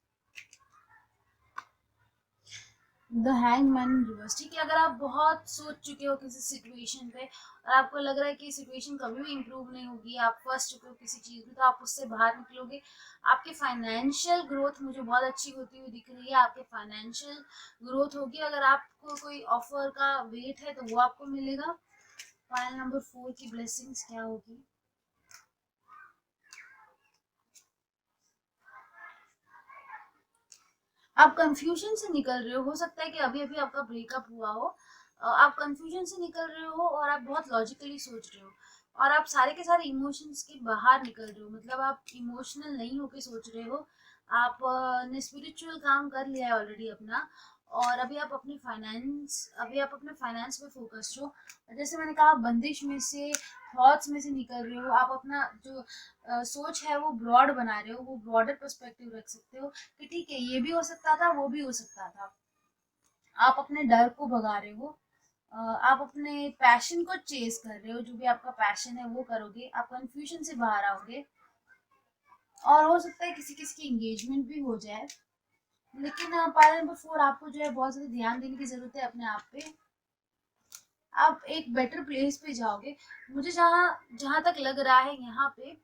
the hangman reverse. ठीक है, अगर आप बहुत सोच चुके हो किसी सिचुएशन पे और आपको लग रहा है कि सिचुएशन कभी भी इम्प्रूव नहीं होगी, आप फंस चुके हो किसी चीज़ में, तो आप उससे बाहर निकलोगे। आपकी फाइनेंशियल ग्रोथ मुझे बहुत अच्छी होती हुई दिख रही है, आपके फाइनेंशियल ग्रोथ होगी। अगर आपको कोई ऑफर का वेट है तो वो आपको मिलेगा। फाइल नंबर 4 की ब्लेसिंग्स क्या होगी? आप कंफ्यूजन से निकल रहे हो सकता है कि अभी अभी आपका ब्रेकअप हुआ हो। आप कंफ्यूजन से निकल रहे हो और आप बहुत लॉजिकली सोच रहे हो और आप सारे के सारे इमोशंस के बाहर निकल रहे हो, मतलब आप इमोशनल नहीं होके सोच रहे हो। आप ने स्पिरिचुअल काम कर लिया है ऑलरेडी अपना, और अभी आप अपने फाइनेंस पे फोकस्ड हो। जैसे मैंने कहा, बंदिश में से, थॉट्स में से निकल रहे हो। आप अपना जो सोच है वो ब्रॉड बना रहे हो, वो ब्रॉडर पर्सपेक्टिव रख सकते हो कि ठीक है, ये भी हो सकता था, वो भी हो सकता था। आप अपने डर को भगा रहे हो। आप अपने पैशन को चेस कर रहे हो, जो भी आपका पैशन है वो करोगे। आप कंफ्यूजन से बाहर आओगे और हो सकता है किसी किसी की एंगेजमेंट भी हो जाए। लेकिन पायल नंबर 4, आपको जो है बहुत ज़्यादा ध्यान देने की ज़रूरत है अपने आप पे। आप एक बेटर प्लेस पे जाओगे। मुझे जहाँ जहाँ तक लग रहा है यहाँ पे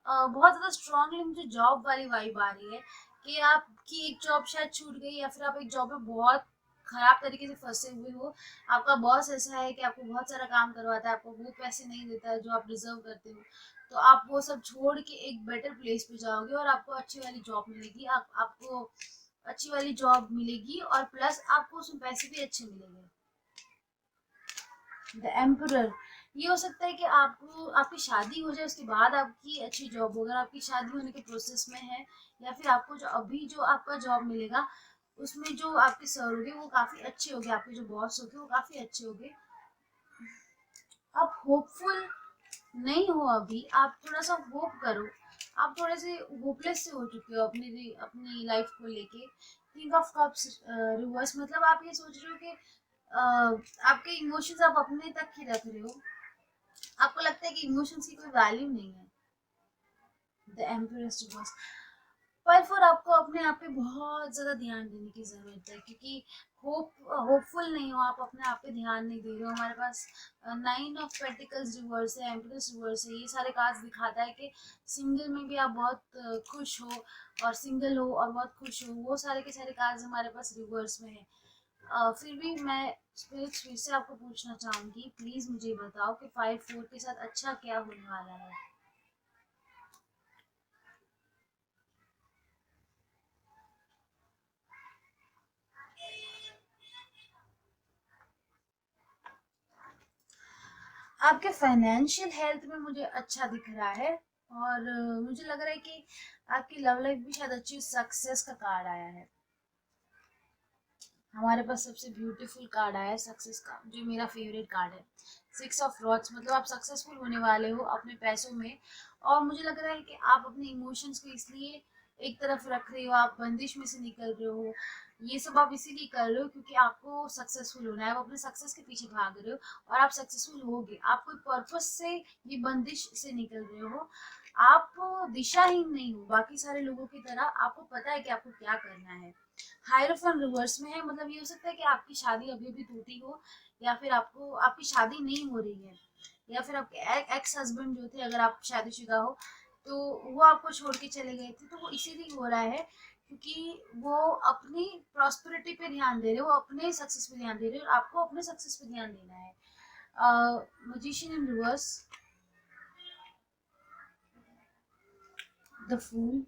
बहुत ज़्यादा स्ट्रांगली मुझे जॉब वाली वाइब आ रही है कि आपकी एक जॉब शायद छूट गई, या फिर आप एक जॉब में बहुत खराब तरीके से फंसे हुए हो। आपका बॉस ऐसा है कि आपको बहुत सारा काम करवाता है, आपको वो पैसे नहीं देता है जो आप डिजर्व करते हो। तो आप वो सब छोड़ के एक बेटर प्लेस पे जाओगे और आपको अच्छी वाली जॉब मिलेगी। आपको अच्छी वाली जॉब मिलेगी और प्लस आपको उसमें पैसे भी अच्छे मिलेंगे। द एम्परर, ये हो सकता है कि आपको आपकी शादी हो जाए उसके बाद आपकी अच्छी जॉब हो। अगर आपकी शादी होने के प्रोसेस में है, या फिर आपको जो आपका जॉब मिलेगा उसमें जो आपके सर होंगे वो काफ़ी अच्छे होंगे, आपके जो बॉस होंगे वो काफ़ी अच्छे होंगे। आप होपफुल नहीं हो अभी, आप थोड़ा सा होप करो। आप थोड़े से होपलेस से हो चुके हो अपनी अपनी लाइफ को लेके। किंग ऑफ कप्स रिवर्स, मतलब आप ये सोच रहे हो कि आपके इमोशंस आप अपने तक ही रख रहे हो। आपको लगता है कि इमोशंस की कोई वैल्यू नहीं है। द एम्प्रेस रिवर्स, पर फिर आपको अपने आप पे बहुत ज़्यादा ध्यान देने की ज़रूरत है, क्योंकि होपफुल नहीं हो आप, अपने आप पे ध्यान नहीं दे रहे हो। हमारे पास 9 ऑफ पेंटिकल्स रिवर्स है, एम्प्रेस रिवर्स है। ये सारे कार्ड्स दिखाता है कि सिंगल में भी आप बहुत खुश हो, और सिंगल हो और बहुत खुश हो, वो सारे के सारे कार्ड्स हमारे पास रिवर्स में है। फिर भी मैं स्पिरिट्स फिर से आपको पूछना चाहूँगी, प्लीज़ मुझे बताओ कि 5-4 के साथ अच्छा क्या होने वाला है। आपके फाइनेंशियल हेल्थ में मुझे अच्छा दिख रहा है, और मुझे लग रहा है कि आपकी लव लाइफ भी शायद अच्छी, सक्सेस का कार्ड आया है। हमारे पास सबसे ब्यूटीफुल कार्ड आया है सक्सेस का, जो मेरा फेवरेट कार्ड है। 6 ऑफ रॉड्स, मतलब आप सक्सेसफुल होने वाले हो अपने पैसों में। और मुझे लग रहा है कि आप अपने इमोशंस को इसलिए एक तरफ रख रहे हो, आप बंदिश में से निकल रहे हो। ये सब आप इसीलिए कर रहे हो क्योंकि आपको सक्सेसफुल होना है, आप अपने सक्सेस के पीछे भाग रहे हो। और आप सक्सेसफुल होगे, आप कोई पर्पस से ये बंदिश से निकल रहे हो। आप दिशाहीन नहीं हो बाकी सारे लोगों की तरह, आपको पता है कि आपको क्या करना है। हायरोफेंट रिवर्स में है, मतलब ये हो सकता है कि आपकी शादी अभी अभी टूटी हो, या फिर आपको आपकी शादी नहीं हो रही है, या फिर आपके एक्स हस्बैंड जो थे, अगर आप शादीशुदा हो तो वो आपको छोड़ के चले गए थे। तो वो इसीलिए हो रहा है क्योंकि वो अपनी प्रॉस्पेरिटी पे ध्यान दे रहे हो, अपने सक्सेस पे ध्यान दे रहे हो, और आपको अपने सक्सेस पे ध्यान देना है। Magician in reverse, the fool,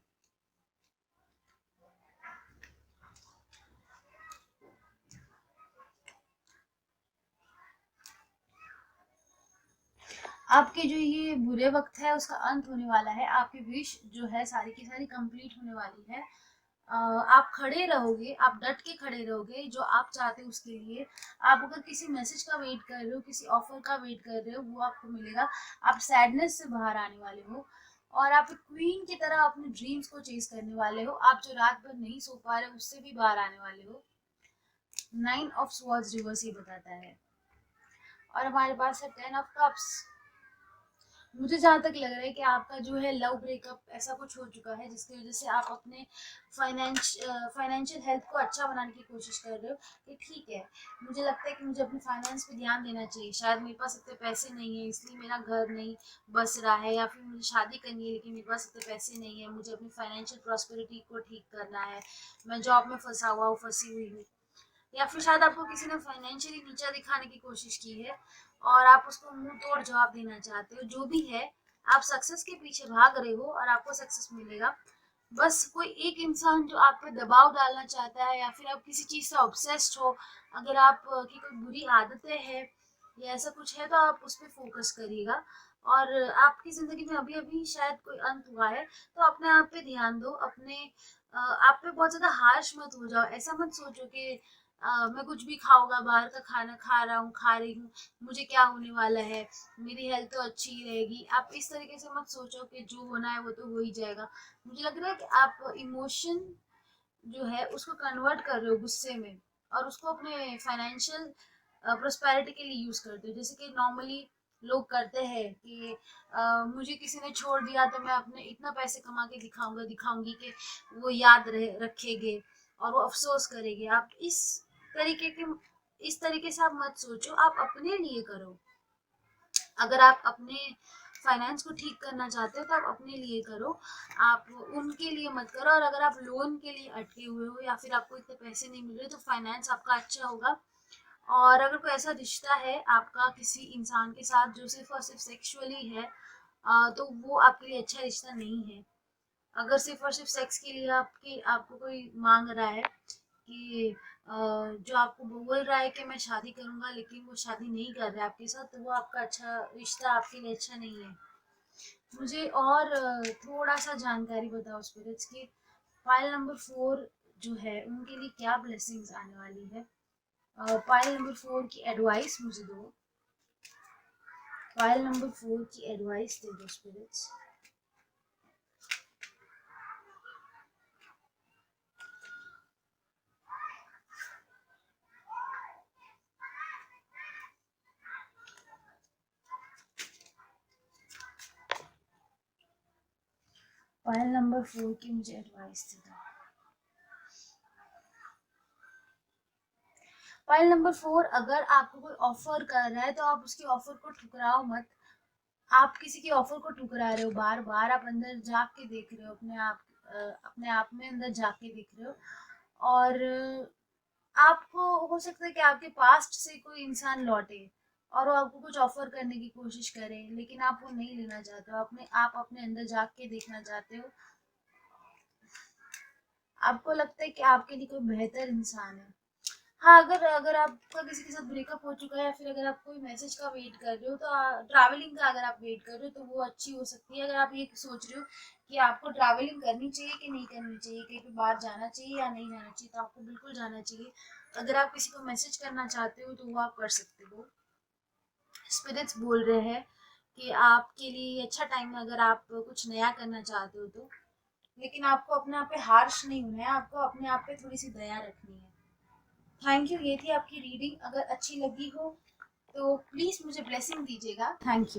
आपके जो ये बुरे वक्त है उसका अंत होने वाला है। आपकी विश जो है सारी की सारी कंप्लीट होने वाली है। आप खड़े रहोगे, आप डट के खड़े रहोगे जो आप चाहते हो उसके लिए। आप अगर किसी मैसेज का वेट कर रहे हो, किसी ऑफर का वेट कर रहे हो, वो आपको मिलेगा। आप सैडनेस से बाहर आने वाले हो, और आप एक क्वीन की तरह अपने ड्रीम्स को चेज करने वाले हो। आप जो रात भर नहीं सो पा रहे हो उससे भी बाहर आने वाले हो। 9 ऑफ स्वॉर्ड्स रिवर्स ये बताता है। और हमारे पास है 10 ऑफ कप्स। मुझे जहाँ तक लग रहा है कि आपका जो है लव ब्रेकअप ऐसा कुछ हो चुका है जिसकी वजह से आप अपने फाइनेंशियल हेल्थ को अच्छा बनाने की कोशिश कर रहे हो कि ठीक है, मुझे लगता है कि मुझे अपने फाइनेंस पे ध्यान देना चाहिए, शायद मेरे पास इतने पैसे नहीं है इसलिए मेरा घर नहीं बस रहा है, या फिर मुझे शादी करनी है लेकिन मेरे पास इतने पैसे नहीं है, मुझे अपनी फाइनेंशियल प्रॉस्पेरिटी को ठीक करना है, मैं जॉब में फंसा हुआ हूँ, फंसी हुई हूँ, या फिर शायद आपको किसी ने फाइनेंशियली नीचा दिखाने की कोशिश की है और आप उसको मुंह तोड़ जवाब देना चाहते हो। जो भी है, आप सक्सेस के पीछे भाग रहे हो और आपको सक्सेस मिलेगा। बस कोई एक इंसान जो आप पे दबाव डालना चाहता है, या फिर आप किसी चीज से ऑब्सेस्ड हो, अगर आप की कोई बुरी आदतें हैं या ऐसा कुछ है तो आप उस पर फोकस करिएगा। और आपकी जिंदगी में अभी अभी शायद कोई अंत हुआ है, तो अपने आप पे ध्यान दो, अपने आप पे बहुत ज्यादा हार्श मत हो जाओ। ऐसा मत सोचो कि मैं कुछ भी खाऊंगा, बाहर का खाना खा रहा हूँ, खा रही हूँ, मुझे क्या होने वाला है, मेरी हेल्थ तो अच्छी ही रहेगी। आप इस तरीके से मत सोचो कि जो होना है वो तो हो ही जाएगा। मुझे लग रहा है कि आप इमोशन जो है उसको कन्वर्ट कर रहे हो गुस्से में, और उसको अपने फाइनेंशियल प्रोस्पेरिटी के लिए यूज करते हो, जैसे कि नॉर्मली लोग करते हैं कि मुझे किसी ने छोड़ दिया तो मैं अपने इतना पैसे कमा के दिखाऊंगा, दिखाऊंगी कि वो याद रखेंगे और वो अफसोस करेंगे। आप तरीके के इस तरीके से आप मत सोचो, आप अपने लिए करो। अगर आप अपने फाइनेंस को ठीक करना चाहते हो तो आप अपने लिए करो, आप उनके लिए मत करो। और अगर आप लोन के लिए अटके हुए हो या फिर आपको इतने पैसे नहीं मिल रहे तो फाइनेंस आपका अच्छा होगा। और अगर कोई ऐसा रिश्ता है आपका किसी इंसान के साथ जो सिर्फ और सिर्फ सेक्सुअली है, तो वो आपके लिए अच्छा रिश्ता नहीं है। अगर सिर्फ और सिर्फ सेक्स के लिए आपको कोई मांग रहा है कि जो आपको बोल रहा है कि मैं शादी करूंगा लेकिन वो शादी नहीं कर रहा है आपके साथ, तो वो आपका अच्छा रिश्ता आपके लिए अच्छा नहीं है। मुझे और थोड़ा सा जानकारी बताओ स्पिरिट्स की, फाइल नंबर 4 जो है उनके लिए क्या ब्लेसिंग्स आने वाली है। फाइल नंबर 4 की एडवाइस मुझे दो, फाइल नंबर 4 की एडवाइस दे दो स्पिरिट्स। फाइल नंबर 4 की मुझे एडवाइस दे दो। फाइल नंबर 4, अगर आपको कोई ऑफर कर रहा है तो आप उसके ऑफर को ठुकराओ मत। आप किसी के ऑफर को ठुकरा रहे हो, बार बार आप अंदर झांक के देख रहे हो, अपने आप में अंदर झांक के देख रहे हो। और आपको हो सकता है कि आपके पास्ट से कोई इंसान लौटे और वो आपको कुछ ऑफर करने की कोशिश करे, लेकिन आप वो नहीं लेना चाहते हो, आप अपने अंदर झांक के देखना चाहते हो। आपको लगता है कि आपके लिए कोई बेहतर इंसान है। हाँ, अगर अगर आपका किसी के साथ ब्रेकअप हो चुका है या फिर अगर आप कोई मैसेज का वेट कर रहे हो तो ट्रैवलिंग का अगर आप वेट कर रहे हो तो वो अच्छी हो सकती है। अगर आप ये सोच रहे हो कि आपको ट्रैवलिंग करनी चाहिए कि नहीं करनी चाहिए, कहीं पे बाहर जाना चाहिए या नहीं जाना चाहिए, तो आपको बिल्कुल जाना चाहिए। अगर आप किसी को मैसेज करना चाहते हो तो वो आप कर सकते हो। स्पिरिट्स बोल रहे हैं कि आपके लिए अच्छा टाइम है अगर आप कुछ नया करना चाहते हो तो, लेकिन आपको अपने आप पे हार्श नहीं होना है, आपको अपने आप पे थोड़ी सी दया रखनी है। थैंक यू, ये थी आपकी रीडिंग। अगर अच्छी लगी हो तो प्लीज मुझे ब्लेसिंग दीजिएगा। Thank you.